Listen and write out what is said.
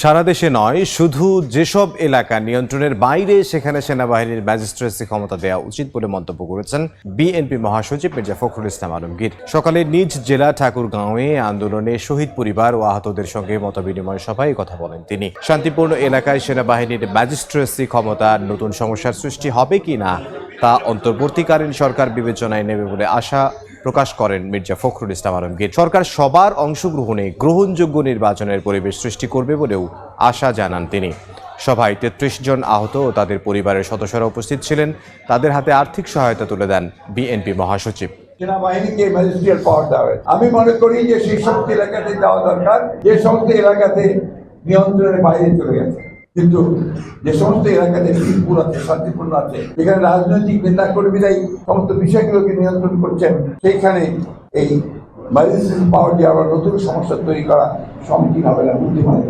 সারা দেশে নয়, শুধু যেসব এলাকা নিয়ন্ত্রণের বাইরে সেখানে সেনাবাহিনীর ম্যাজিস্ট্রেসি ক্ষমতা দেওয়া উচিত বলে মন্তব্য করেছেন বিএনপি মহাসচিব মির্জা ফখরুল ইসলাম আলমগীর। সকালে নিজ জেলা ঠাকুরগাঁওয়ে আন্দোলনে শহীদ পরিবার ও আহতদের সঙ্গে মতবিনিময় সভায় কথা বলেন তিনি। শান্তিপূর্ণ এলাকায় সেনাবাহিনীর ম্যাজিস্ট্রেসি ক্ষমতার নতুন সমস্যার সৃষ্টি হবে কিনা তা অন্তর্বর্তীকালীন সরকার বিবেচনায় নেবে বলে আশা প্রকাশ করেন মির্জা ফখরুল ইসলাম আলমগীর। সরকার সবার অংশগ্রহণে গ্রহণযোগ্য নির্বাচনের পরিবেশ সৃষ্টি করবে বলেও আশা জানান তিনি। সভায় ৩৩ জন আহত ও তাদের পরিবারের সদস্যরা উপস্থিত ছিলেন। তাদের হাতে আর্থিক সহায়তা তুলে দেন বিএনপি মহাসচিব। সেনাবাহিনীকে ম্যাজিস্ট্রিয়াল পাওয়ার দেওয়া হয়। আমি মনে করি যে সেই সমস্ত এলাকাতে দেওয়া দরকার যে সমস্ত এলাকাতে নিয়ন্ত্রণের বাইরে চলে গেছে, কিন্তু যে সমস্ত এলাকাতে পিসফুল আছে, শান্তিপূর্ণ আছে, যেখানে রাজনৈতিক নেতা কর্মীরাই সমস্ত বিষয়গুলোকে নিয়ন্ত্রণ করছেন, সেইখানে এই ম্যাজিস্ট্রিয়াল পাওয়ার দিয়ে আবার নতুন সমস্যা তৈরি করা সম্মুখীন হবে না বুদ্ধিমানের।